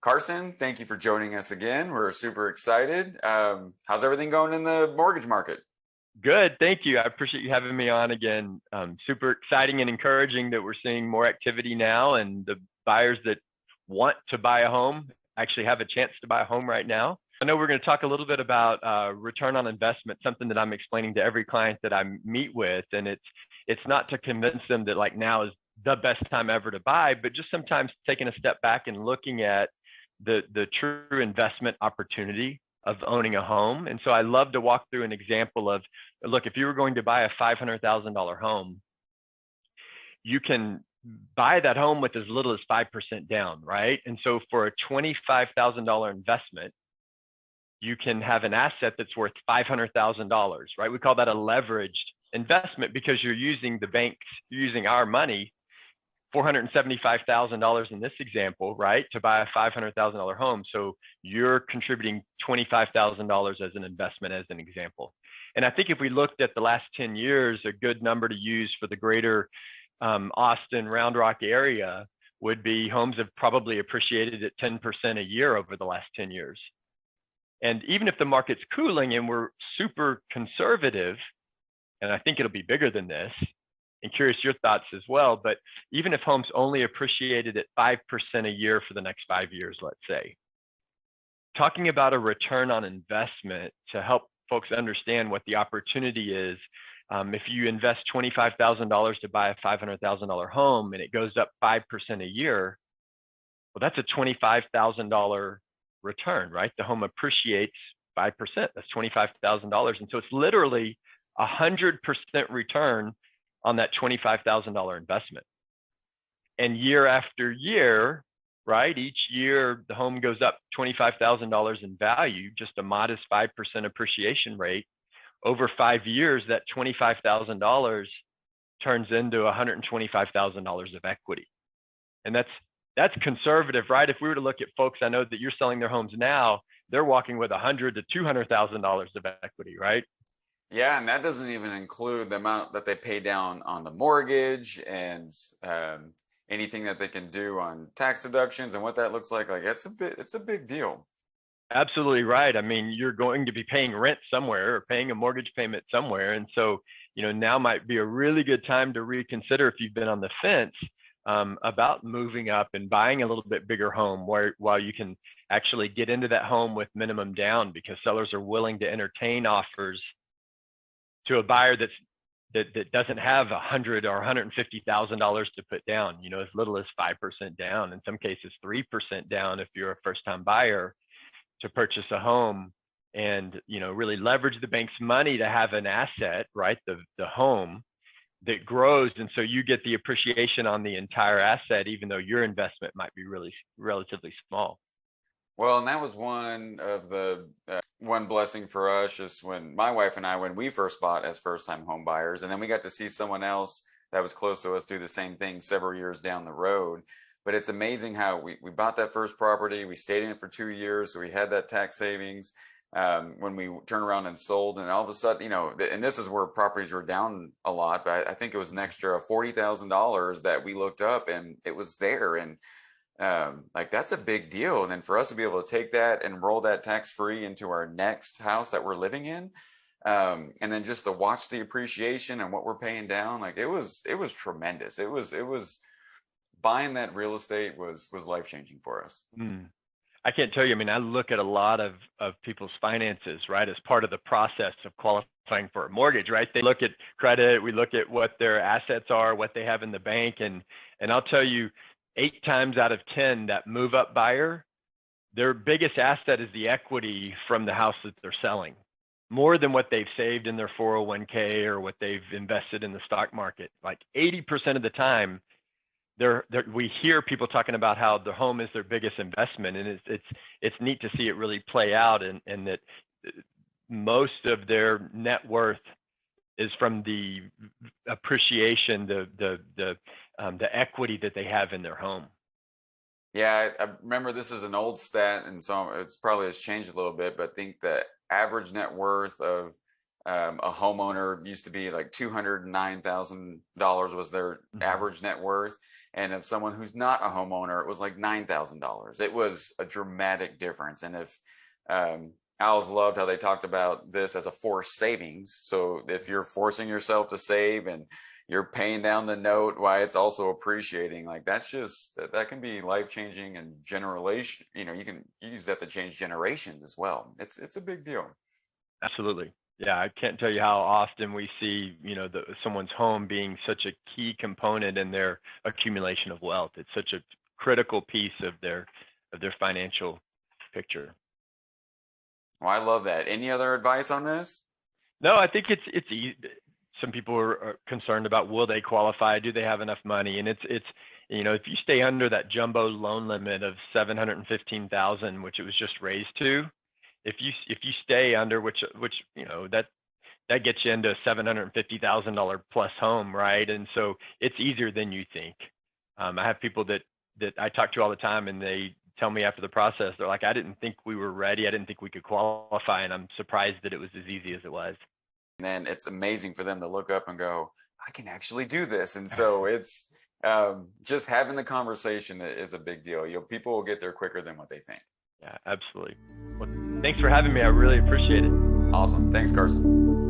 Carson, thank you for joining us again. We're super excited. How's everything going in the mortgage market? Good, thank you. I appreciate you having me on again. Super exciting and encouraging that we're seeing more activity now, and the buyers that want to buy a home actually have a chance to buy a home right now. I know we're going to talk a little bit about return on investment, something that I'm explaining to every client that I meet with, and it's not to convince them that like now is the best time ever to buy, but just sometimes taking a step back and looking at the true investment opportunity of owning a home. And so I love to walk through an example of, look, if you were going to buy a $500,000 home, you can buy that home with as little as 5% down, right? And so for a $25,000 investment, you can have an asset that's worth $500,000, right? We call that a leveraged investment because you're using the banks, you're using our money, $475,000 in this example, right, to buy a $500,000 home. So you're contributing $25,000 as an investment, as an example. And I think if we looked at the last 10 years, a good number to use for the greater Austin, Round Rock area would be homes have probably appreciated at 10% a year over the last 10 years. And even if the market's cooling and we're super conservative, and I think it'll be bigger than this, and curious your thoughts as well, but even if homes only appreciated at 5% a year for the next 5 years, let's say, talking about a return on investment to help folks understand what the opportunity is. If you invest $25,000 to buy a $500,000 home and it goes up 5% a year, well, that's a $25,000 return, right? The home appreciates 5%, that's $25,000. And so it's literally 100% return on that $25,000 investment. And year after year, right, each year the home goes up $25,000 in value, just a modest 5% appreciation rate. Over 5 years, that $25,000 turns into $125,000 of equity. And that's conservative, right? If we were to look at folks, I know that you're selling their homes now, they're walking with $100,000 to $200,000 of equity, right? Yeah, and that doesn't even include the amount that they pay down on the mortgage and anything that they can do on tax deductions and what that looks like. Like it's a big deal. Absolutely right. I mean, you're going to be paying rent somewhere or paying a mortgage payment somewhere. And so, now might be a really good time to reconsider if you've been on the fence about moving up and buying a little bit bigger home while you can actually get into that home with minimum down, because sellers are willing to entertain offers to a buyer that doesn't have $100,000 or $150,000 to put down, as little as 5% down, in some cases 3% down if you're a first-time buyer, to purchase a home and really leverage the bank's money to have an asset, right, the home that grows, and so you get the appreciation on the entire asset, even though your investment might be really relatively small. Well, and that was one of the one blessing for us, just when my wife and I, when we first bought as first-time home buyers, and then we got to see someone else that was close to us do the same thing several years down the road. But it's amazing how we bought that first property, we stayed in it for 2 years, so we had that tax savings. When we turned around and sold, and all of a sudden, and this is where properties were down a lot, but I think it was an extra $40,000 that we looked up and it was there. And like that's a big deal. And then for us to be able to take that and roll that tax-free into our next house that we're living in, and then just to watch the appreciation and what we're paying down, like it was tremendous. It was buying that real estate was life-changing for us. I can't tell you, I mean, I look at a lot of people's finances, right, as part of the process of qualifying for a mortgage, right? They look at credit, we look at what their assets are, what they have in the bank, and I'll tell you, 8 times out of 10, that move-up buyer, their biggest asset is the equity from the house that they're selling, more than what they've saved in their 401k or what they've invested in the stock market. Like 80% of the time, we hear people talking about how the home is their biggest investment, and it's neat to see it really play out, and that most of their net worth is from the appreciation, the equity that they have in their home. Yeah, I remember this is an old stat, and so it's probably has changed a little bit, but I think the average net worth of a homeowner used to be like $209,000 was their average net worth. And if someone who's not a homeowner, it was like $9,000. It was a dramatic difference. And if I always loved how they talked about this as a forced savings. So if you're forcing yourself to save and you're paying down the note, why it's also appreciating, like that's just that can be life changing and generation. You can use that to change generations as well. It's a big deal. Absolutely. Yeah, I can't tell you how often we see, someone's home being such a key component in their accumulation of wealth. It's such a critical piece of their financial picture. Well, I love that. Any other advice on this? No, I think it's easy. Some people are concerned about, will they qualify? Do they have enough money? And it's if you stay under that jumbo loan limit of 715,000, which it was just raised to, if you stay under, which that gets you into a $750,000 plus home, right? And so it's easier than you think. I have people that I talk to all the time, and they tell me after the process, they're like, I didn't think we were ready. I didn't think we could qualify, and I'm surprised that it was as easy as it was. And then it's amazing for them to look up and go, I can actually do this. And so it's just having the conversation is a big deal. People will get there quicker than what they think. Yeah, absolutely. Well, thanks for having me. I really appreciate it. Awesome. Thanks, Carson.